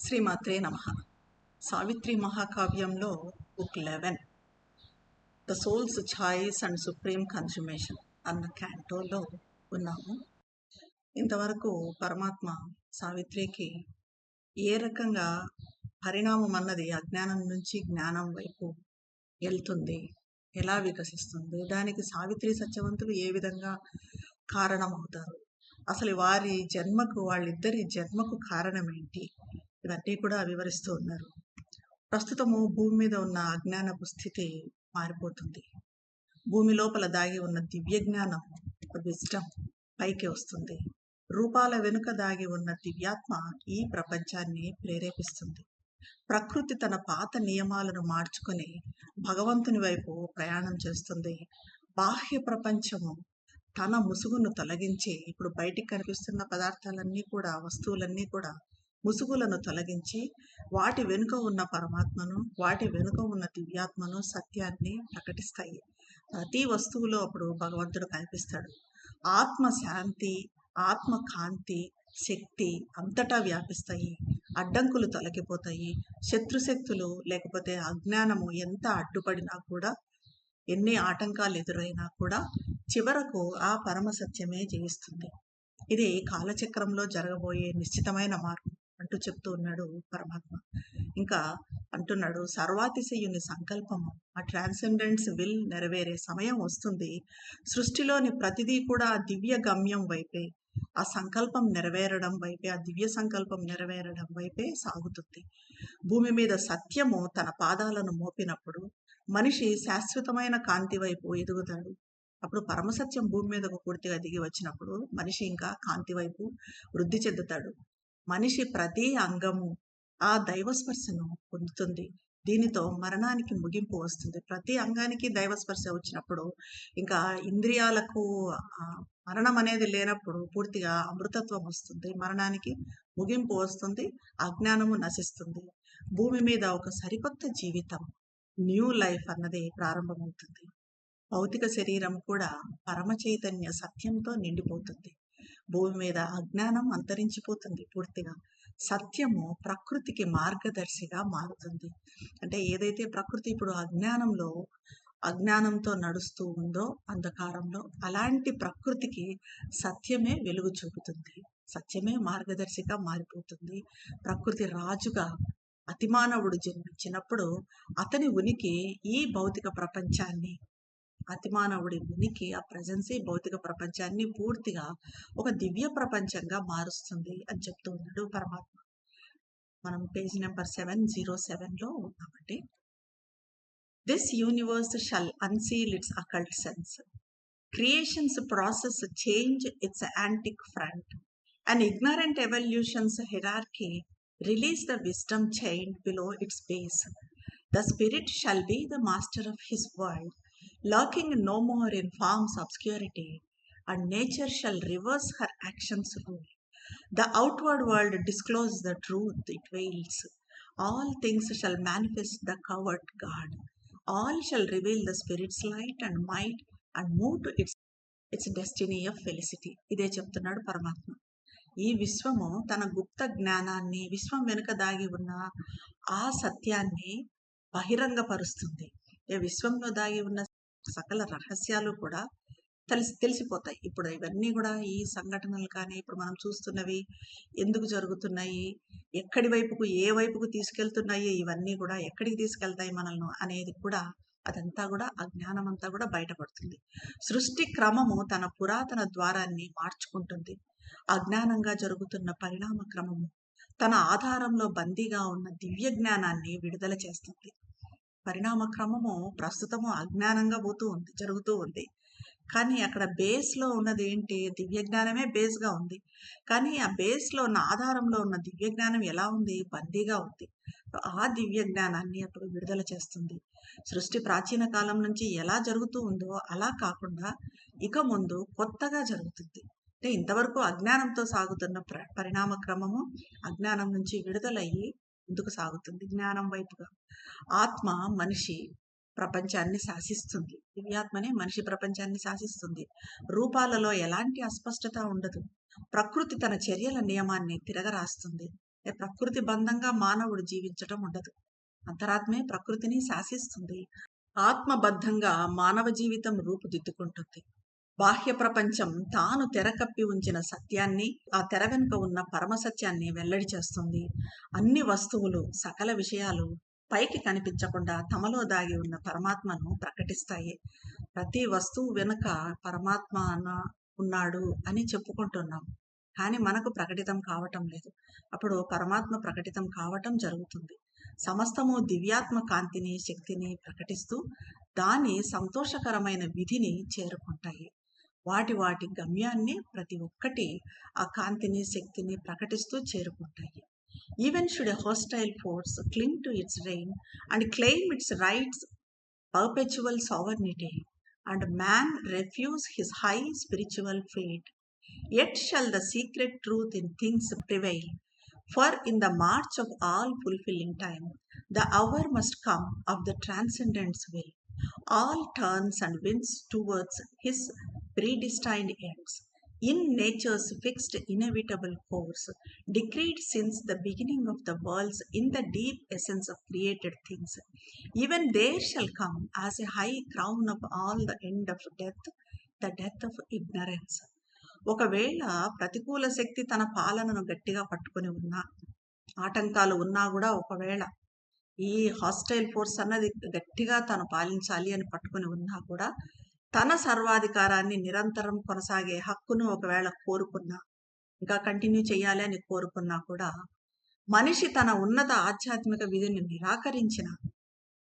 శ్రీమాత్రే నమః. సావిత్రి మహాకావ్యంలో book 11 the soul's choice and supreme consummation అన్న క్యాంటోలో ఉన్నాము. ఇంతవరకు పరమాత్మ సావిత్రికి ఏ రకంగా పరిణామం అన్నది అజ్ఞానం నుంచి జ్ఞానం వైపు వెళ్తుంది, ఎలా వికసిస్తుంది, దానికి సావిత్రి సత్యవంతులు ఏ విధంగా కారణమవుతారు, అసలు వారి జన్మకు వాళ్ళిద్దరి జన్మకు కారణం ఏంటి, ఇవన్నీ కూడా వివరిస్తూ ఉన్నారు. ప్రస్తుతము భూమి మీద ఉన్న అజ్ఞానపు స్థితి మారిపోతుంది. భూమి లోపల దాగి ఉన్న దివ్య జ్ఞానం, విజ్డమ్ పైకి వస్తుంది. రూపాల వెనుక దాగి ఉన్న దివ్యాత్మ ఈ ప్రపంచాన్ని ప్రేరేపిస్తుంది. ప్రకృతి తన పాత నియమాలను మార్చుకొని భగవంతుని వైపు ప్రయాణం చేస్తుంది. బాహ్య ప్రపంచము తన ముసుగును తొలగించి, ఇప్పుడు బయటికి కనిపిస్తున్న పదార్థాలన్నీ కూడా, వస్తువులన్నీ కూడా ముసుగులను తొలగించి వాటి వెనుక ఉన్న పరమాత్మను, వాటి వెనుక ఉన్న దివ్యాత్మను, సత్యాన్ని ప్రకటిస్తాయి. ప్రతి వస్తువులో అప్పుడు భగవంతుడు కనిపిస్తాడు. ఆత్మ శాంతి, ఆత్మ కాంతి, శక్తి అంతటా వ్యాపిస్తాయి. అడ్డంకులు తొలగిపోతాయి. శత్రుశక్తులు లేకపోతే అజ్ఞానము ఎంత అడ్డుపడినా కూడా, ఎన్ని ఆటంకాలు ఎదురైనా కూడా చివరకు ఆ పరమ సత్యమే జయిస్తుంది. ఇది కాలచక్రంలో జరగబోయే నిశ్చితమైన మార్పు అంటూ చెప్తూ ఉన్నాడు పరమాత్మ. ఇంకా అంటున్నాడు, సర్వాతిశయుని సంకల్పము, ఆ ట్రాన్సెండెన్స్ విల్ నెరవేరే సమయం వస్తుంది. సృష్టిలోని ప్రతిదీ కూడా ఆ దివ్య గమ్యం వైపే, ఆ సంకల్పం నెరవేరడం వైపే, ఆ దివ్య సంకల్పం నెరవేరడం వైపే సాగుతుంది. భూమి మీద సత్యము తన పాదాలను మోపినప్పుడు మనిషి శాశ్వతమైన కాంతి వైపు ఎదుగుతాడు. అప్పుడు పరమసత్యం భూమి మీదకు పూర్తిగా దిగి వచ్చినప్పుడు మనిషి ఇంకా కాంతి వైపు వృద్ధి చెందుతాడు. మనిషి ప్రతి అంగము ఆ దైవస్పర్శను పొందుతుంది. దీనితో మరణానికి ముగింపు వస్తుంది. ప్రతి అంగానికి దైవస్పర్శ వచ్చినప్పుడు ఇంకా ఇంద్రియాలకు మరణం అనేది లేనప్పుడు పూర్తిగా అమృతత్వం వస్తుంది. మరణానికి ముగింపు వస్తుంది. అజ్ఞానము నశిస్తుంది. భూమి మీద ఒక సరికొత్త జీవితం, న్యూ లైఫ్ అన్నది ప్రారంభమవుతుంది. భౌతిక శరీరం కూడా పరమ చైతన్య సత్యంతో నిండిపోతుంది. భూమి మీద అజ్ఞానం అంతరించిపోతుంది పూర్తిగా. సత్యము ప్రకృతికి మార్గదర్శిగా మారుతుంది. అంటే ఏదైతే ప్రకృతి ఇప్పుడు అజ్ఞానంతో నడుస్తూ ఉందో అంధకారంలో, అలాంటి ప్రకృతికి సత్యమే వెలుగు చూపుతుంది. సత్యమే మార్గదర్శిగా మారిపోతుంది. ప్రకృతి రాజుగా అతిమానవుడు జన్మించినప్పుడు అతని ఉనికి ఈ భౌతిక ప్రపంచాన్ని, అతిమానవుడి ఉనికి, ఆ ప్రజెన్స్ ఈ భౌతిక ప్రపంచాన్ని పూర్తిగా ఒక దివ్య ప్రపంచంగా మారుస్తుంది అని చెప్తూ ఉన్నాడు పరమాత్మ. మనం పేజ్ నెంబర్ 707లో ఉన్నామండి. This universe shall unseal its occult sense. Creation's process change its antique front. An ignorant evolution's hierarchy release the wisdom chained below its base. The spirit shall be the master of his world, lurking no more in form's obscurity, and nature shall reverse her actions' rule. The outward world disclose the truth it veils. All things shall manifest the covered God. All shall reveal the spirit's light and might and move to its destiny of felicity. ఇదే చెప్తున్నాడు పరమాత్మ. ఈ విశ్వము తన గుప్త జ్ఞానాన్ని, విశ్వం వెనుక దాగి ఉన్న ఆ సత్యాన్ని బహిరంగపరుస్తుంది. ఈ విశ్వంలో దాగి ఉన్న సకల రహస్యాలు కూడా తెలిసిపోతాయి. ఇప్పుడు ఇవన్నీ కూడా, ఈ సంఘటనలు కానీ ఇప్పుడు మనం చూస్తున్నవి ఎందుకు జరుగుతున్నాయి, ఎక్కడి వైపుకు, ఏ వైపుకు తీసుకెళ్తున్నాయి, ఇవన్నీ కూడా ఎక్కడికి తీసుకెళ్తాయి మనల్ని అనేది కూడా, అదంతా కూడా అజ్ఞానం అంతా కూడా బయటపడుతుంది. సృష్టి క్రమము తన పురాతన ద్వారాన్ని మార్చుకుంటుంది. అజ్ఞానంగా జరుగుతున్న పరిణామ క్రమము తన ఆధారంలో బందీగా ఉన్న దివ్య జ్ఞానాన్ని విడుదల చేస్తుంది. పరిణామ క్రమము ప్రస్తుతము అజ్ఞానంగా జరుగుతూ ఉంది. కానీ అక్కడ బేస్లో ఉన్నది ఏంటి? దివ్య జ్ఞానమే బేస్గా ఉంది. కానీ ఆ బేస్లో ఉన్న, ఆధారంలో ఉన్న దివ్య జ్ఞానం ఎలా ఉంది? బందీగా ఉంది. ఆ దివ్య జ్ఞానాన్ని అప్పుడు విడుదల చేస్తుంది. సృష్టి ప్రాచీన కాలం నుంచి ఎలా జరుగుతూ ఉందో అలా కాకుండా ఇక ముందు కొత్తగా జరుగుతుంది. అంటే ఇంతవరకు అజ్ఞానంతో సాగుతున్న పరిణామ క్రమము అజ్ఞానం నుంచి విడుదలయ్యి ముందుకు సాగుతుంది జ్ఞానం వైపుగా. ఆత్మ మనిషి ప్రపంచాన్ని శాసిస్తుంది. దివ్యాత్మనే మనిషి ప్రపంచాన్ని శాసిస్తుంది. రూపాలలో ఎలాంటి అస్పష్టత ఉండదు. ప్రకృతి తన చర్యల నియమాన్ని తిరగరాస్తుంది. ప్రకృతి బంధంగా మానవుడు జీవించటం ఉండదు. అంతరాత్మే ప్రకృతిని శాసిస్తుంది. ఆత్మబద్ధంగా మానవ జీవితం రూపుదిద్దుకుంటుంది. బాహ్య ప్రపంచం తాను తెరకప్పి ఉంచిన సత్యాన్ని, ఆ తెర వెనుక ఉన్న పరమసత్యాన్ని వెల్లడి చేస్తుంది. అన్ని వస్తువులు, సకల విషయాలు పైకి కనిపించకుండా తమలో దాగి ఉన్న పరమాత్మను ప్రకటిస్తాయి. ప్రతి వస్తువు వెనుక పరమాత్మ ఉన్నాడు అని చెప్పుకుంటున్నాం, కానీ మనకు ప్రకటితం కావటం లేదు. అప్పుడు పరమాత్మ ప్రకటితం కావటం జరుగుతుంది. సమస్తము దివ్యాత్మ కాంతిని, శక్తిని ప్రకటిస్తూ దాని సంతోషకరమైన విధిని చేరుకుంటాయి. వాటి వాటి గమ్యాన్ని ప్రతి ఒక్కటి ఆ కాంతిని, శక్తిని ప్రకటిస్తూ చేరుకుంటాయి. Even should a hostile force క్లింగ్ to it's rain and claim it's rights perpetual sovereignty and man refuse his high spiritual fate, yet shall the secret truth in things prevail. For in the march of all fulfilling time, the hour must come of the transcendent's will. All turns and winds towards his predestined ends. In nature's fixed inevitable course, decreed since the beginning of the worlds in the deep essence of created things, even there shall come as a high crown of all the end of death, the death of ignorance. ఒకవేళ ప్రతికూల శక్తి తన పాలనను గట్టిగా పట్టుకొని ఉన్నా, ఆటంకాలు ఉన్నా కూడా, ఒకవేళ ఈ హాస్టైల్ ఫోర్స్ అన్నది గట్టిగా తను పాలించాలి అని పట్టుకొని ఉన్నా కూడా, తన సర్వాధికారాన్ని నిరంతరం కొనసాగే హక్కును ఒకవేళ కోరుకున్నా, ఇంకా కంటిన్యూ చేయాలి అని కోరుకున్నా కూడా, మనిషి తన ఉన్నత ఆధ్యాత్మిక విధిని నిరాకరించిన,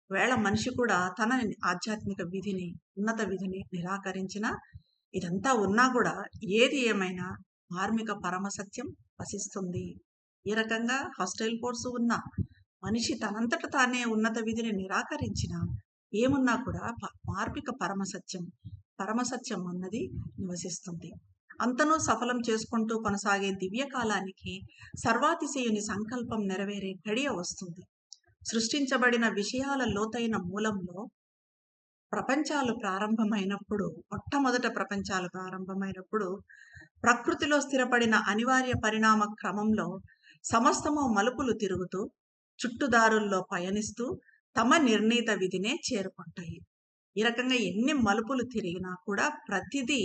ఒకవేళ మనిషి కూడా తన ఆధ్యాత్మిక విధిని, ఉన్నత విధిని నిరాకరించిన, ఇదంతా ఉన్నా కూడా ఏది ఏమైనా మార్మిక పరమసత్యం వసిస్తుంది. ఈ రకంగా హాస్టైల్ ఫోర్స్ ఉన్న మనిషి తనంతట తానే ఉన్నత విధిని నిరాకరించిన, ఏమున్నా కూడా మార్మిక పరమసత్యం అన్నది నివసిస్తుంది. అంతనూ సఫలం చేసుకుంటూ కొనసాగే దివ్యకాలానికి సర్వాతిశయుని సంకల్పం నెరవేరే గడియ వస్తుంది. సృష్టించబడిన విషయాల లోతైన మూలంలో ప్రపంచాలు ప్రారంభమైనప్పుడు, మొట్టమొదట ప్రపంచాలు ప్రారంభమైనప్పుడు ప్రకృతిలో స్థిరపడిన అనివార్య పరిణామ క్రమంలో సమస్తము మలుపులు తిరుగుతూ, చుట్టుదారుల్లో పయనిస్తూ తమ నిర్ణీత విధినే చేరుకుంటాయి. ఈ రకంగా ఎన్ని మలుపులు తిరిగినా కూడా ప్రతిదీ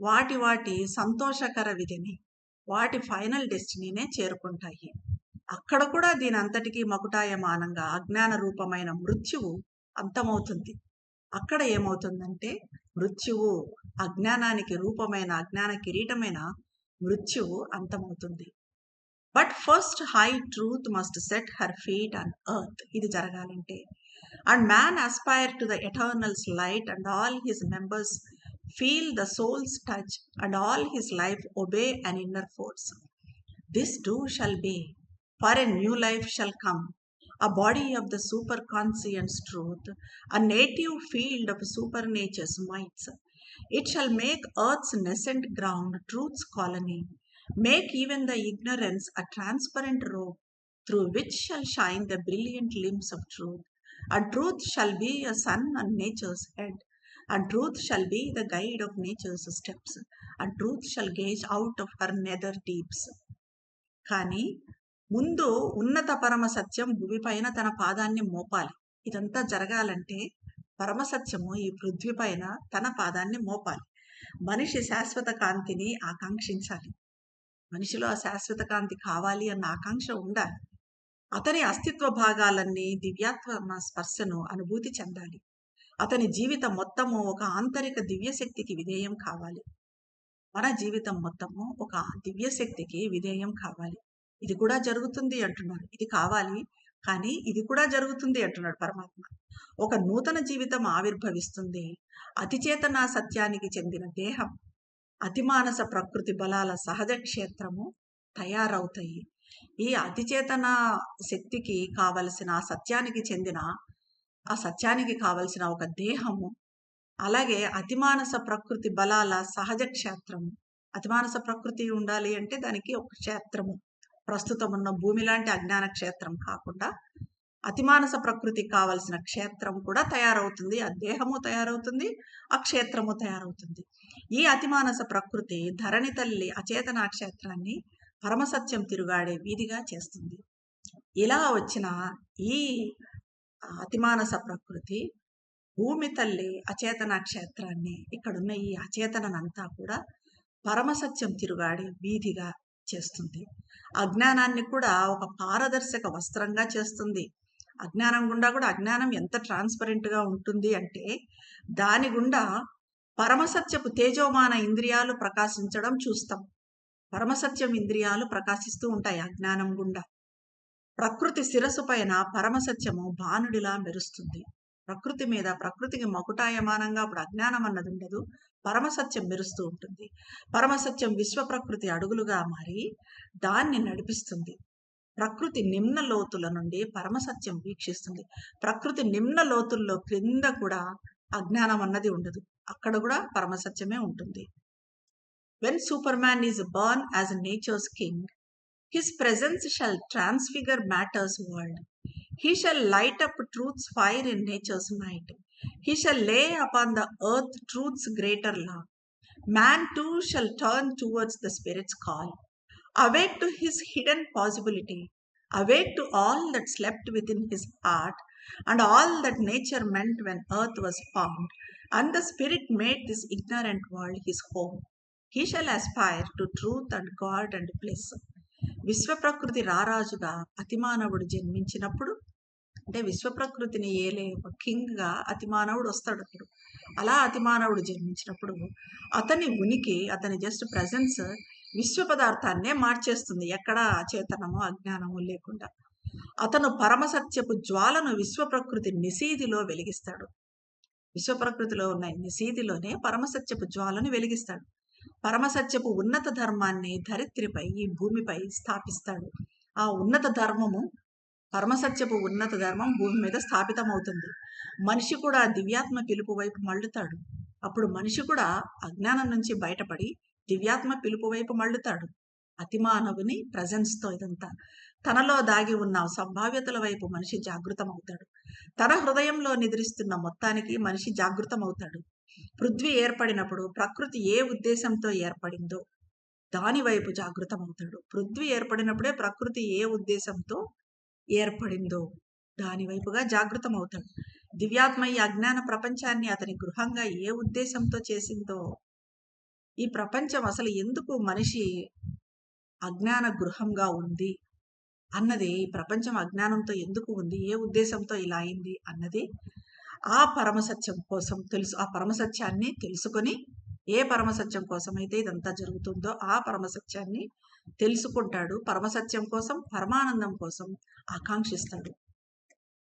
వాటి వాటి సంతోషకర విధిని, వాటి ఫైనల్ డెస్టినీనే చేరుకుంటాయి. అక్కడ కూడా దీని అంతటికీ మకుటాయమానంగా అజ్ఞాన రూపమైన మృత్యువు అంతమవుతుంది. అక్కడ ఏమవుతుందంటే, మృత్యువు, అజ్ఞానానికి రూపమైన, అజ్ఞాన కిరీటమైన మృత్యువు అంతమవుతుంది. But first high truth must set her feet on earth. ఇది జరగాలంటే, and man aspire to the eternal's light and all his members feel the soul's touch and all his life obey an inner force. This too shall be, for a new life shall come, a body of the superconscience truth, a native field of supernature's mights. It shall make earth's nascent ground truth's colony, make even the ignorance a transparent robe through which shall shine the brilliant limbs of truth. And truth shall be a sun on nature's head, and truth shall be the guide of nature's steps, and truth shall gaze out of her nether deeps. కానీ ముందు ఉన్నత పరమ సత్యం భూమిపైన తన పాదాన్ని మోపాలి. ఇదంతా జరగాలంటే పరమసత్యము ఈ పృథ్వీ పైన తన పాదాన్ని మోపాలి. మనిషి శాశ్వత కాంతిని ఆకాంక్షించాలి. మనిషిలో ఆ శాశ్వత కాంతి కావాలి అన్న ఆకాంక్ష ఉండాలి. అతని అస్తిత్వ భాగాలన్నీ దివ్యాత్మ స్పర్శను అనుభూతి చెందాలి. అతని జీవితం మొత్తము ఒక ఆంతరిక దివ్యశక్తికి విధేయం కావాలి. మన జీవితం మొత్తము ఒక దివ్యశక్తికి విధేయం కావాలి. ఇది కూడా జరుగుతుంది అంటున్నారు. ఇది కావాలి, కానీ ఇది కూడా జరుగుతుంది అంటున్నాడు పరమాత్మ. ఒక నూతన జీవితం ఆవిర్భవిస్తుంది. అతిచేతన సత్యానికి చెందిన దేహం, అతిమానస ప్రకృతి బలాల సహజ క్షేత్రము తయారవుతాయి. ఈ అతిచేతన శక్తికి కావలసిన, ఆ సత్యానికి కావలసిన ఒక దేహము, అలాగే అతిమానస ప్రకృతి బలాల సహజ క్షేత్రము. అతిమానస ప్రకృతి ఉండాలి అంటే దానికి ఒక క్షేత్రము, ప్రస్తుతం ఉన్న భూమి లాంటి అజ్ఞాన క్షేత్రం కాకుండా అతిమానస ప్రకృతికి కావలసిన క్షేత్రం కూడా తయారవుతుంది. ఆ దేహము తయారవుతుంది, ఆ క్షేత్రము తయారవుతుంది. ఈ అతిమానస ప్రకృతి ధరణి తల్లి అచేతన క్షేత్రాన్ని పరమసత్యం తిరుగాడే వీధిగా చేస్తుంది. ఇలా వచ్చిన ఈ అతిమానస ప్రకృతి భూమి తల్లి అచేతన క్షేత్రాన్ని, ఇక్కడున్న ఈ అచేతనంతా కూడా పరమసత్యం తిరుగాడే వీధిగా చేస్తుంది. అజ్ఞానాన్ని కూడా ఒక పారదర్శక వస్త్రంగా చేస్తుంది. అజ్ఞానం గుండా కూడా, అజ్ఞానం ఎంత ట్రాన్స్పరెంట్గా ఉంటుంది అంటే దాని గుండా పరమసత్యపు తేజోమాన ఇంద్రియాలు ప్రకాశించడం చూస్తాం. పరమసత్యం ఇంద్రియాలు ప్రకాశిస్తూ ఉంటాయి అజ్ఞానం గుండా. ప్రకృతి శిరస్సు పైన పరమసత్యము భానుడిలా మెరుస్తుంది. ప్రకృతి మీద, ప్రకృతికి మకుటాయమానంగా అప్పుడు అజ్ఞానం అన్నది ఉండదు, పరమసత్యం మెరుస్తూ ఉంటుంది. పరమసత్యం విశ్వ ప్రకృతి అడుగులుగా మారి దాన్ని నడిపిస్తుంది. ప్రకృతి నిమ్న లోతుల నుండి పరమసత్యం వీక్షిస్తుంది. ప్రకృతి నిమ్న లోతుల్లో క్రింద కూడా అజ్ఞానం అన్నది ఉండదు, అక్కడ కూడా పరమసత్యమే ఉంటుంది. When Superman is born as nature's king, his presence shall transfigure matter's world. He shall light up truth's fire in nature's night. He shall lay upon the earth truth's greater law. Man too shall turn towards the Spirit's call. Awake to his hidden possibility. Awake to all that slept within his heart and all that nature meant when earth was formed. And the Spirit made this ignorant world his home. He shall aspire to truth and God and bliss. విశ్వ ప్రకృతి రారాజుగా అతిమానవుడు జన్మించినప్పుడు, అంటే విశ్వ ప్రకృతిని ఏలే ఒక కింగ్గా అతిమానవుడు వస్తాడు. అప్పుడు అలా అతిమానవుడు జన్మించినప్పుడు అతని ఉనికి, అతని జస్ట్ ప్రజెన్స్ విశ్వ పదార్థాన్నే మార్చేస్తుంది, ఎక్కడా అచేతనము అజ్ఞానము లేకుండా. అతను పరమసత్యపు జ్వాలను విశ్వ ప్రకృతి నిశీధిలో వెలిగిస్తాడు. విశ్వ ప్రకృతిలో ఉన్న నిశీధిలోనే పరమసత్యపు జ్వాలను వెలిగిస్తాడు. పరమసత్యపు ఉన్నత ధర్మాన్ని ధరిత్రిపై, ఈ భూమిపై స్థాపిస్తాడు. ఆ ఉన్నత ధర్మము, పరమసత్యపు ఉన్నత ధర్మం భూమి మీద స్థాపితమవుతుంది. మనిషి కూడా దివ్యాత్మ పిలుపు వైపు మళ్ళుతాడు. అప్పుడు మనిషి కూడా అజ్ఞానం నుంచి బయటపడి దివ్యాత్మ పిలుపు వైపు మళ్ళుతాడు. అతిమానవుని ప్రజెన్స్తో ఇదంతా తనలో దాగి ఉన్న సంభావ్యతల వైపు మనిషి జాగృతమవుతాడు. తన హృదయంలో నిద్రిస్తున్న మొత్తానికి మనిషి జాగృతమవుతాడు. పృథ్వీ ఏర్పడినప్పుడు ప్రకృతి ఏ ఉద్దేశంతో ఏర్పడిందో దాని వైపు జాగృతమవుతాడు. పృథ్వీ ఏర్పడినప్పుడే ప్రకృతి ఏ ఉద్దేశంతో ఏర్పడిందో దాని వైపుగా జాగృతమవుతాడు. దివ్యాత్మ ఈ అజ్ఞాన ప్రపంచాన్ని అతని గృహంగా ఏ ఉద్దేశంతో చేసిందో, ఈ ప్రపంచం అసలు ఎందుకు మనిషి అజ్ఞాన గృహంగా ఉంది అన్నది, ఈ ప్రపంచం అజ్ఞానంతో ఎందుకు ఉంది, ఏ ఉద్దేశంతో ఇలా అయింది అన్నది ఆ పరమసత్యం కోసం తెలుసు. ఆ పరమసత్యాన్ని తెలుసుకొని, ఏ పరమసత్యం కోసం అయితే ఇదంతా జరుగుతుందో ఆ పరమసత్యాన్ని తెలుసుకుంటాడు. పరమసత్యం కోసం, పరమానందం కోసం ఆకాంక్షిస్తాడు.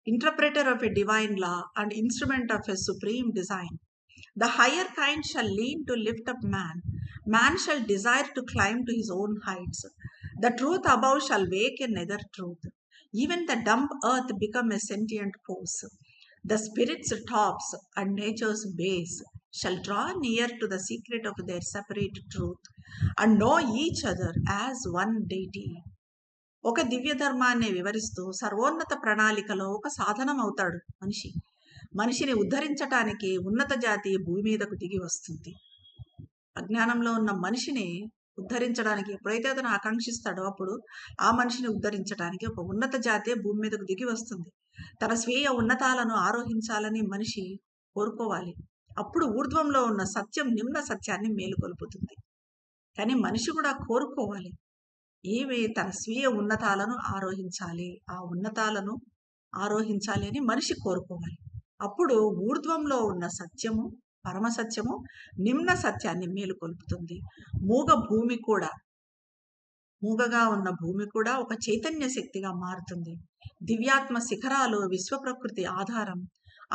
Interpreter of a divine law and instrument of a supreme design, the higher kind shall lean to lift up man. Man shall desire to climb to his own heights. The truth above shall wake a nether truth. Even the dumb earth become a sentient force. The spirit's tops and nature's base shall draw near to the secret of their separate truth and know each other as one deity. ఒక దివ్య ధర్మాన్ని వివరిస్తూ సర్వోన్నత ప్రణాళికలో ఒక సాధనం అవుతాడు మనిషి. మనిషిని ఉద్ధరించటానికి ఉన్నత జాతి భూమి మీదకు దిగి వస్తుంది. అజ్ఞానంలో ఉన్న మనిషిని ఉద్ధరించడానికి ఎప్పుడైతే అతను ఆకాంక్షిస్తాడో అప్పుడు ఆ మనిషిని ఉద్ధరించడానికి ఒక ఉన్నత జాతే భూమి మీదకు దిగి వస్తుంది. తన స్వీయ ఉన్నతాలను ఆరోహించాలని మనిషి కోరుకోవాలి. అప్పుడు ఊర్ధ్వంలో ఉన్న సత్యం నిమ్న సత్యాన్ని మేలుకొల్పుతుంది. కానీ మనిషి కూడా కోరుకోవాలి, ఏమి తన స్వీయ ఉన్నతాలను ఆరోహించాలి, ఆ ఉన్నతాలను ఆరోహించాలి అని మనిషి కోరుకోవాలి. అప్పుడు ఊర్ధ్వంలో ఉన్న సత్యము, పరమసత్యము నిమ్న సత్యాన్ని మేలుకొల్పుతుంది. మూగగా ఉన్న భూమి కూడా ఒక చైతన్య శక్తిగా మారుతుంది. దివ్యాత్మ శిఖరాలు విశ్వ ప్రకృతి ఆధారం.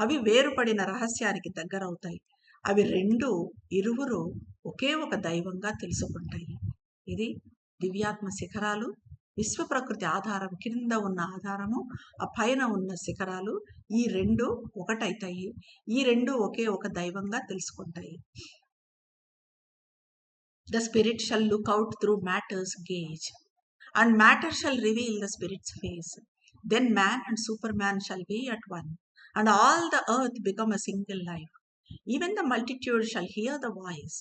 అవి వేరుపడిన రహస్యానికి దగ్గరవుతాయి. అవి ఇరువురు ఒకే ఒక దైవంగా తెలుసుకుంటాయి. ఇది దివ్యాత్మ శిఖరాలు, విశ్వ ప్రకృతి ఆధారం, కింద ఉన్న ఆధారము, ఆ పైన ఉన్న శిఖరాలు, ఈ రెండు ఒకటైతాయి. ఈ రెండు ఒకే ఒక దైవంగా తెలుసుకుంటాయి. The spirit shall look out through matter's gauge, and matter shall reveal the spirit's face. Then man and superman shall be at one, and all the earth become a single life. Even the multitude shall hear the voice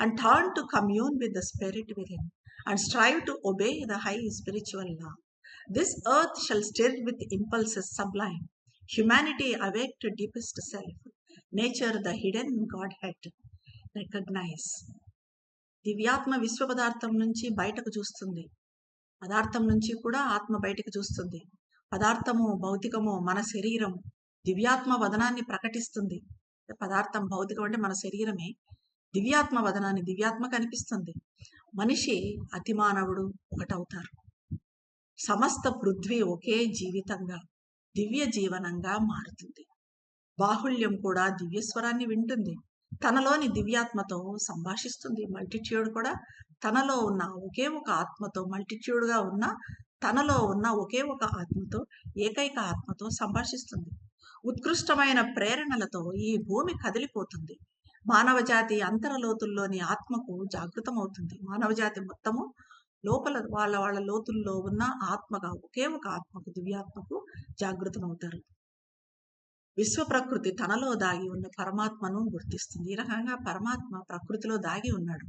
and turn to commune with the spirit within. and strive to obey the high spiritual law. This earth shall stir with impulses sublime. Humanity awake to deepest self. Nature the hidden Godhead recognize. దివ్యాత్మ విశ్వ పదార్థం నుంచి బయటకు చూస్తుంది. పదార్థం నుంచి కూడా ఆత్మ బయటకు చూస్తుంది. పదార్థము భౌతికము మన శరీరం దివ్యాత్మ వదనాన్ని ప్రకటిస్తుంది. పదార్థం భౌతికం అంటే మన శరీరమే, దివ్యాత్మ వదనాన్ని దివ్యాత్మ కనిపిస్తుంది. మనిషి అతిమానవుడు ఒకటవుతారు. సమస్త పృథ్వీ ఒకే జీవితంగా దివ్య జీవనంగా మారుతుంది. బాహుళ్యం కూడా దివ్యస్వరాన్ని వింటుంది, తనలోని దివ్యాత్మతో సంభాషిస్తుంది. మల్టిట్యూడ్ కూడా తనలో ఉన్న ఒకే ఒక ఆత్మతో, మల్టిట్యూడ్గా ఉన్న తనలో ఉన్న ఒకే ఒక ఆత్మతో, ఏకైక ఆత్మతో సంభాషిస్తుంది. ఉత్కృష్టమైన ప్రేరణలతో ఈ భూమి కదిలిపోతుంది. మానవజాతి అంతరలోతుల్లోని ఆత్మకు జాగృతమవుతుంది. మానవజాతి మొత్తము లోపల వాళ్ళ లోతుల్లో ఉన్న ఆత్మగా ఒకే ఒక ఆత్మకు, దివ్యాత్మకు జాగృతమవుతారు. విశ్వ ప్రకృతి తనలో దాగి ఉన్న పరమాత్మను గుర్తిస్తుంది. ఈ రకంగా పరమాత్మ ప్రకృతిలో దాగి ఉన్నాడు.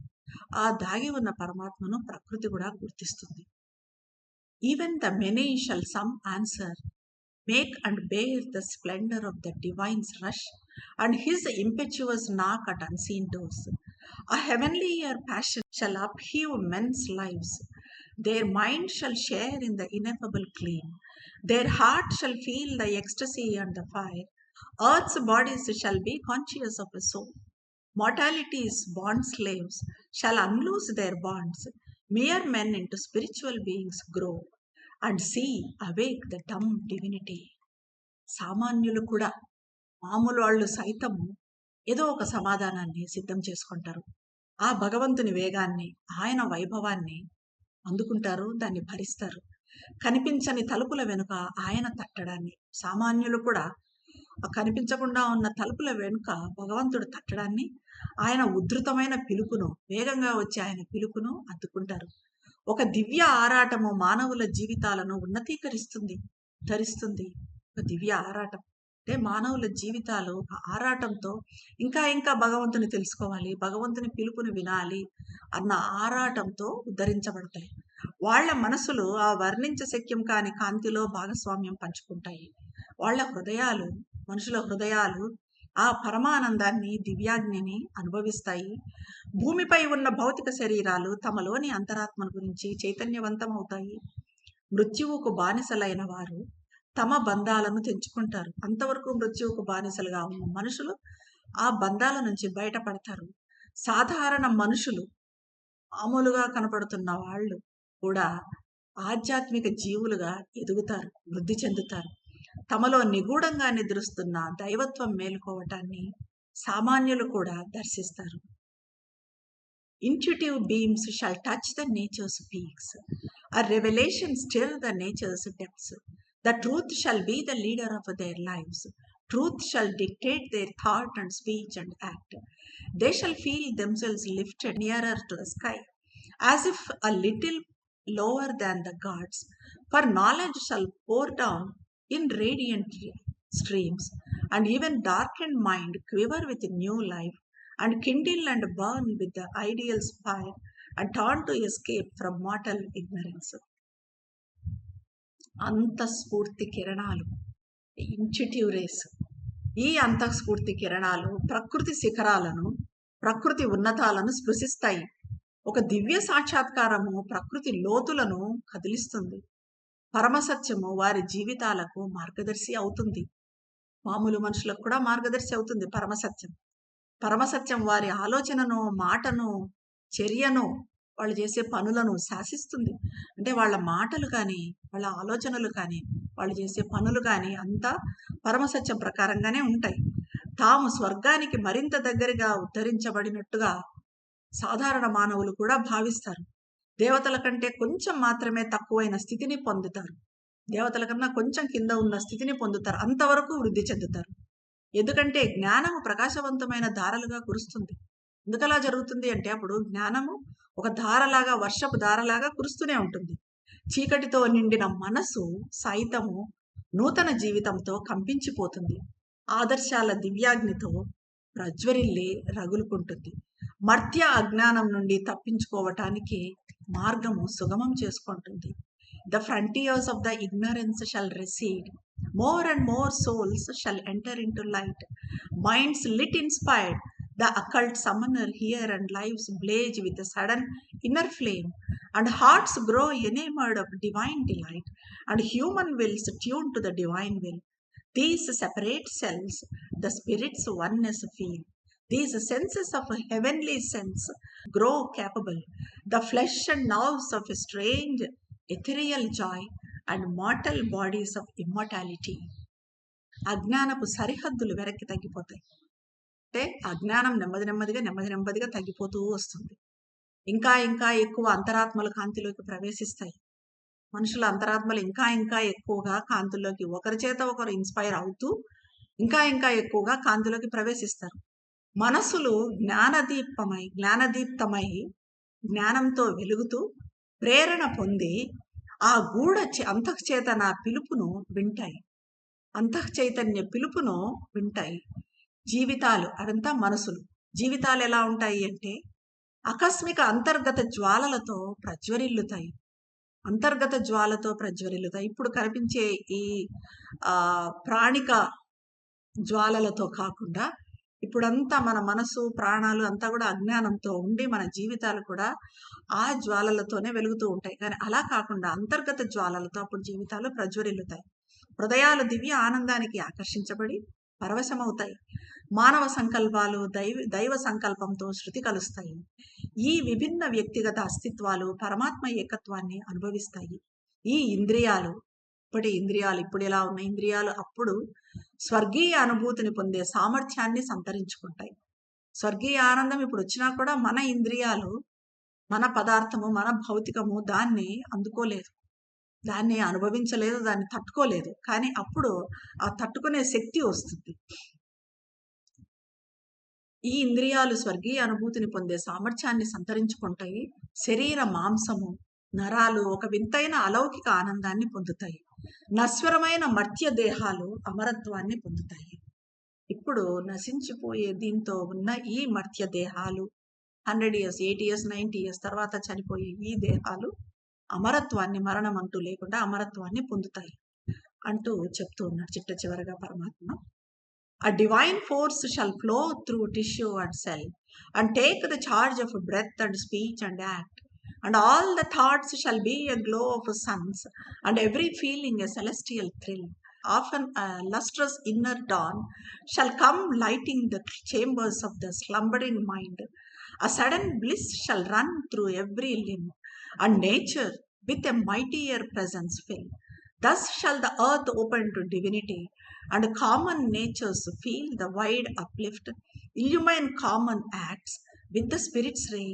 ఆ దాగి ఉన్న పరమాత్మను ప్రకృతి కూడా గుర్తిస్తుంది. Even the many shall some answer, make and bear the splendor of the divine's rush and his impetuous knock at unseen doors. A heavenlier passion shall upheave men's lives. Their mind shall share in the ineffable gleam. Their heart shall feel the ecstasy and the fire. Earth's bodies shall be conscious of a soul. Mortality's bond slaves shall unloose their bonds. Mere men into spiritual beings grow and see awake the dumb divinity. సామాన్యులు కూడా, మామూలు వాళ్ళు సైతము ఏదో ఒక సమాధానాన్ని సిద్ధం చేసుకుంటారు. ఆ భగవంతుని వేగాన్ని, ఆయన వైభవాన్ని అందుకుంటారు, దాన్ని భరిస్తారు. కనిపించని తలుపుల వెనుక ఆయన తట్టడాన్ని, సామాన్యులు కూడా కనిపించకుండా ఉన్న తలుపుల వెనుక భగవంతుడు తట్టడాన్ని, ఆయన ఉద్ధృతమైన పిలుపును, వేగంగా వచ్చే ఆయన పిలుపును అందుకుంటారు. ఒక దివ్య ఆరాటము మానవుల జీవితాలను ఉన్నతీకరిస్తుంది, ధరిస్తుంది. ఒక దివ్య ఆరాటం అంటే మానవుల జీవితాలు ఆరాటంతో ఇంకా ఇంకా భగవంతుని తెలుసుకోవాలి, భగవంతుని పిలుపుని వినాలి అన్న ఆరాటంతో ఉద్ధరించబడతాయి. వాళ్ళ మనసులు ఆ వర్ణించ శక్యం కాని కాంతిలో భాగస్వామ్యం పంచుకుంటాయి. వాళ్ళ హృదయాలు, మనుషుల హృదయాలు ఆ పరమానందాన్ని, దివ్యాగ్నిని అనుభవిస్తాయి. భూమిపై ఉన్న భౌతిక శరీరాలు తమలోని అంతరాత్మను గురించి చైతన్యవంతం అవుతాయి. మృత్యువుకు బానిసలైన వారు తమ బంధాలను తెంచుకుంటారు. అంతవరకు మృత్యువుకు బానిసలుగా ఉన్న మనుషులు ఆ బంధాల నుంచి బయటపడతారు. సాధారణ మనుషులు, మామూలుగా కనపడుతున్న వాళ్ళు కూడా ఆధ్యాత్మిక జీవులుగా ఎదుగుతారు, వృద్ధి చెందుతారు. తమలో నిగూఢంగా నిద్రిస్తున్న దైవత్వం మేలుకోవటాన్ని సామాన్యులు కూడా దర్శిస్తారు. Intuitive beams shall touch the nature's peaks. A revelation stir the nature's depths. The truth shall be the leader of their lives. Truth shall dictate their thought and speech and act. They shall feel themselves lifted nearer to the sky, as if a little lower than the gods. For knowledge shall pour down in radiant streams, and even darkened mind quiver with new life, and kindle and burn with the ideal's fire, and turn to escape from mortal ignorance. అంతఃస్ఫూర్తి కిరణాలు, intuitive race. ఈ అంతఃస్ఫూర్తి కిరణాలు ప్రకృతి శిఖరాలను, ప్రకృతి ఉన్నతాలను స్పృశిస్తాయి. ఒక దివ్య సాక్షాత్కారము ప్రకృతి లోతులను కదిలిస్తుంది. పరమసత్యము వారి జీవితాలకు మార్గదర్శి అవుతుంది. మామూలు మనుషులకు కూడా మార్గదర్శి అవుతుంది పరమసత్యం. పరమసత్యం వారి ఆలోచనను, మాటను, చర్యను, వాళ్ళు చేసే పనులను శాసిస్తుంది. అంటే వాళ్ళ మాటలు కానీ, వాళ్ళ ఆలోచనలు కానీ, వాళ్ళు చేసే పనులు కానీ అంతా పరమసత్యం ప్రకారంగానే ఉంటాయి. తాము స్వర్గానికి మరింత దగ్గరగా ఉద్ధరించబడినట్టుగా సాధారణ మానవులు కూడా భావిస్తారు. దేవతల కంటే కొంచెం మాత్రమే తక్కువైన స్థితిని పొందుతారు. దేవతల కన్నా కొంచెం కింద ఉన్న స్థితిని పొందుతారు. అంతవరకు వృద్ధి చెందుతారు. ఎందుకంటే జ్ఞానము ప్రకాశవంతమైన ధారలుగా కురుస్తుంది. ఎందుకలా జరుగుతుంది అంటే అప్పుడు జ్ఞానము ఒక ధారలాగా, వర్షపు ధారలాగా కురుస్తూనే ఉంటుంది. చీకటితో నిండిన మనసు సైతము నూతన జీవితంతో కంపించిపోతుంది. ఆదర్శాల దివ్యాగ్నితో ప్రజ్వరిల్లి రగులుకుంటుంది. మర్త్య అజ్ఞానం నుండి తప్పించుకోవటానికి మార్గము సుగమం చేసుకుంటుంది. The frontiers of the ignorance shall recede. More and more souls shall enter into light. Minds lit inspired, the occult summoner here, and lives blaze with a sudden inner flame, and hearts grow enamored of divine delight, and human wills tuned to the divine will. These separate selves, the spirit's oneness feel. These senses of a heavenly sense grow capable, the flesh and nerves of a strange ethereal joy, and mortal bodies of immortality. అజ్ఞానపు సరిహద్దులు వెనక్కి తగ్గిపోతాయి. అంటే అజ్ఞానం నెమ్మదిగా తగ్గిపోతూ వస్తుంది. ఇంకా ఇంకా ఎక్కువ అంతరాత్మల కాంతిలోకి ప్రవేశిస్తాయి. మనుషుల అంతరాత్మలు ఇంకా ఇంకా ఎక్కువగా కాంతుల్లోకి ఒకరి చేత ఒకరు ఇన్స్పైర్ అవుతూ ఇంకా ఇంకా ఎక్కువగా కాంతిలోకి ప్రవేశిస్తారు. మనసులు జ్ఞానదీప్తమై జ్ఞానంతో వెలుగుతూ ప్రేరణ పొంది ఆ గూఢ అంతఃచేతన పిలుపును వింటాయి. అంతఃచైతన్య పిలుపును వింటాయి. జీవితాలు అదంతా మనసులు. జీవితాలు ఎలా ఉంటాయి అంటే ఆకస్మిక అంతర్గత జ్వాలలతో ప్రజ్వరిల్లుతాయి. అంతర్గత జ్వాలతో ప్రజ్వరిల్లుతాయి. ఇప్పుడు కనిపించే ఈ ప్రాణిక జ్వాలలతో కాకుండా ఇప్పుడంతా మన మనసు ప్రాణాలు అంతా కూడా అజ్ఞానంతో ఉండి మన జీవితాలు కూడా ఆ జ్వాలలతోనే వెలుగుతూ ఉంటాయి. కానీ అలా కాకుండా అంతర్గత జ్వాలలతో అప్పుడు జీవితాలు ప్రజ్వరిల్లుతాయి. హృదయాలు దివ్య ఆనందానికి ఆకర్షించబడి పరవశమవుతాయి. మానవ సంకల్పాలు దైవ సంకల్పంతో శృతి కలుస్తాయి. ఈ విభిన్న వ్యక్తిగత అస్తిత్వాలు పరమాత్మ ఏకత్వాన్ని అనుభవిస్తాయి. ఈ ఇంద్రియాలు ఇప్పుడు ఎలా ఉన్న ఇంద్రియాలు అప్పుడు స్వర్గీయ అనుభూతిని పొందే సామర్థ్యాన్ని సంతరించుకుంటాయి. స్వర్గీయ ఆనందం ఇప్పుడు వచ్చినా కూడా మన ఇంద్రియాలు, మన పదార్థము, మన భౌతికము దాన్ని అందుకోలేదు, దాన్ని అనుభవించలేదు, దాన్ని తట్టుకోలేదు. కానీ అప్పుడు ఆ తట్టుకునే శక్తి వస్తుంది. ఈ ఇంద్రియాలు స్వర్గీయ అనుభూతిని పొందే సామర్థ్యాన్ని సంతరించుకుంటాయి. శరీర మాంసము, నరాలు ఒక వింతైన అలౌకిక ఆనందాన్ని పొందుతాయి. నశ్వరమైన మర్త్య దేహాలు అమరత్వాన్ని పొందుతాయి. ఇప్పుడు నశించిపోయే దీంతో ఉన్న ఈ మర్త్య దేహాలు 100 years, 80 years, 90 years తర్వాత చనిపోయే ఈ దేహాలు అమరత్వాన్ని, మరణం అంటూ లేకుండా అమరత్వాన్ని పొందుతాయి అంటూ చెప్తూ ఉన్నాడు చిట్ట చివరగా పరమాత్మ. A divine force shall flow through tissue and cell, and take the charge of breath and speech and act, and all the thoughts shall be a glow of suns, and every feeling a celestial thrill. Often a lustrous inner dawn shall come lighting the chambers of the slumbering mind. A sudden bliss shall run through every limb, and nature with a mightier presence fill. Thus shall the earth open to divinity, and common natures feel the wide uplift, illumine common acts with the Spirit's ray,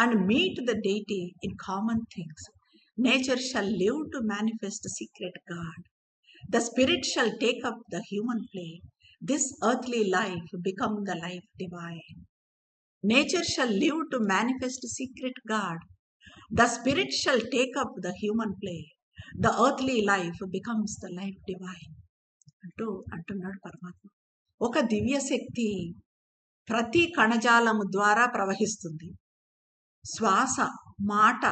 and meet the deity in common things. Nature shall live to manifest secret God. The Spirit shall take up the human play. This earthly life become the life divine. Nature shall live to manifest secret God. The Spirit shall take up the human play. The earthly life becomes the life divine. అంటున్నాడు పరమాత్మ. ఒక దివ్య శక్తి ప్రతి కణజాలము ద్వారా ప్రవహిస్తుంది. శ్వాస, మాట,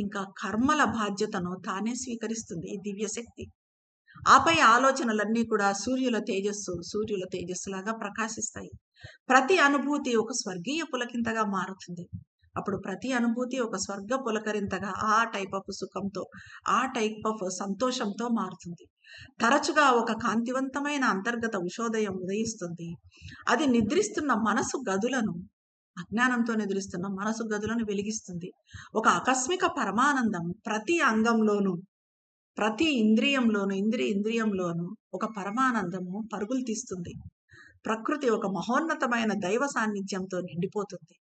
ఇంకా కర్మల బాధ్యతను తానే స్వీకరిస్తుంది ఈ దివ్య శక్తి. ఆపై ఆలోచనలన్నీ కూడా సూర్యుల తేజస్సులాగా ప్రకాశిస్తాయి. ప్రతి అనుభూతి ఒక స్వర్గీయ పులకింతగా మారుతుంది. అప్పుడు ప్రతి అనుభూతి ఒక స్వర్గ పులకరింతగా ఆ టైప్ ఆఫ్ సుఖంతో, ఆ టైప్ ఆఫ్ సంతోషంతో మారుతుంది. తరచుగా ఒక కాంతివంతమైన అంతర్గత ఉషోదయం ఉదయిస్తుంది. అది నిద్రిస్తున్న మనసు గదులను, అజ్ఞానంతో నిద్రిస్తున్న మనసు గదులను వెలిగిస్తుంది. ఒక ఆకస్మిక పరమానందం ప్రతి అంగంలోనూ, ప్రతి ఇంద్రియంలోనూ ఒక పరమానందము పరుగులు తీస్తుంది. ప్రకృతి ఒక మహోన్నతమైన దైవ సాన్నిధ్యంతో నిండిపోతుంది.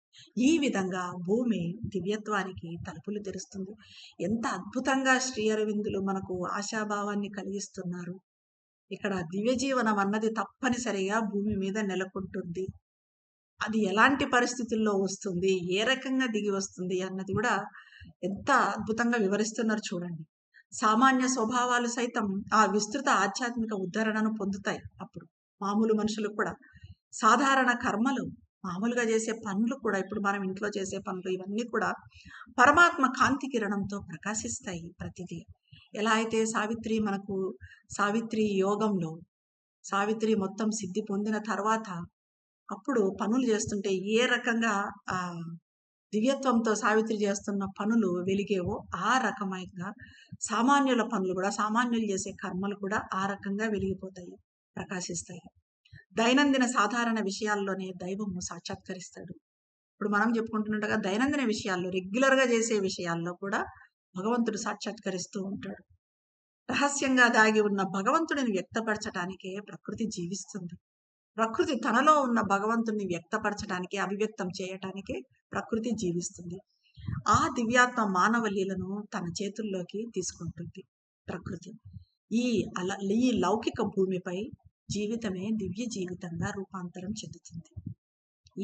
ఈ విధంగా భూమి దివ్యత్వానికి తలుపులు తెరుస్తుంది. ఎంత అద్భుతంగా శ్రీ అరవిందులు మనకు ఆశాభావాన్ని కలిగిస్తున్నారు. ఇక్కడ దివ్య జీవనం అన్నది తప్పనిసరిగా భూమి మీద నెలకొంటుంది. అది ఎలాంటి పరిస్థితుల్లో వస్తుంది, ఏ రకంగా దిగి వస్తుంది అన్నది కూడా ఎంత అద్భుతంగా వివరిస్తున్నారు చూడండి. సామాన్య స్వభావాలు సైతం ఆ విస్తృత ఆధ్యాత్మిక ఉద్ధరణను పొందుతాయి. అప్పుడు మామూలు మనుషులు కూడా సాధారణ కర్మలు, మామూలుగా చేసే పనులు కూడా, ఇప్పుడు మనం ఇంట్లో చేసే పనులు ఇవన్నీ కూడా పరమాత్మ కాంతి కిరణంతో ప్రకాశిస్తాయి ప్రతిదీ. ఎలా అయితే సావిత్రి యోగంలో సావిత్రి మొత్తం సిద్ధి పొందిన తర్వాత అప్పుడు పనులు చేస్తుంటే ఏ రకంగా ఆ దివ్యత్వంతో సావిత్రి చేస్తున్న పనులు వెలిగేవో ఆ రకమైన సామాన్యుల పనులు కూడా, సామాన్యులు చేసే కర్మలు కూడా ఆ రకంగా వెలిగిపోతాయి, ప్రకాశిస్తాయి. దైనందిన సాధారణ విషయాల్లోనే దైవము సాక్షాత్కరిస్తాడు. ఇప్పుడు మనం చెప్పుకుంటున్నట్టుగా దైనందిన విషయాల్లో, రెగ్యులర్గా చేసే విషయాల్లో కూడా భగవంతుడు సాక్షాత్కరిస్తూ ఉంటాడు. రహస్యంగా దాగి ఉన్న భగవంతుడిని వ్యక్తపరచటానికే ప్రకృతి జీవిస్తుంది. ప్రకృతి తనలో ఉన్న భగవంతుని వ్యక్తపరచడానికి, అభివ్యక్తం చేయటానికే ప్రకృతి జీవిస్తుంది. ఆ దివ్యాత్మ మానవ లీలను తన చేతుల్లోకి తీసుకుంటుంది ప్రకృతి. ఈ లౌకిక భూమిపై జీవితమే దివ్య జీవితంగా రూపాంతరం చెందుతుంది.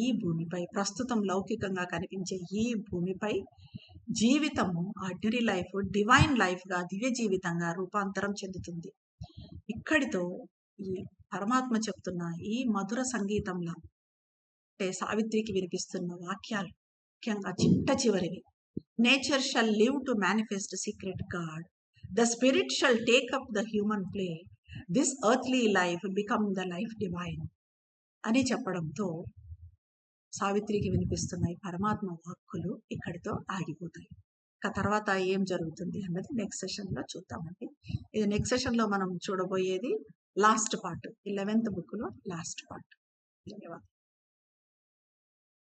ఈ భూమిపై ప్రస్తుతం లౌకికంగా కనిపించే ఈ భూమిపై జీవితము ఆర్డినరీ లైఫ్ డివైన్ లైఫ్గా, దివ్య జీవితంగా రూపాంతరం చెందుతుంది. ఇక్కడితో ఈ పరమాత్మ చెప్తున్న ఈ మధుర సంగీతంలో, అంటే సావిత్రికి వినిపిస్తున్న వాక్యాలు ముఖ్యంగా చిట్ట చివరివి. Nature shall live to manifest secret God, the spirit shall take up the human play, this earthly life become the life divine అని చెప్పడంతో సావిత్రికి వినిపిస్తున్న ఈ పరమాత్మ వాక్కులు ఇక్కడితో ఆగిపోతాయి. తర్వాత ఏం జరుగుతుంది అన్నది నెక్స్ట్ సెషన్లో చూద్దామండి. ఇది నెక్స్ట్ సెషన్లో మనం చూడబోయేది లాస్ట్ పార్ట్, 11th బుక్లో లాస్ట్ పార్ట్. ధన్యవాదాలు.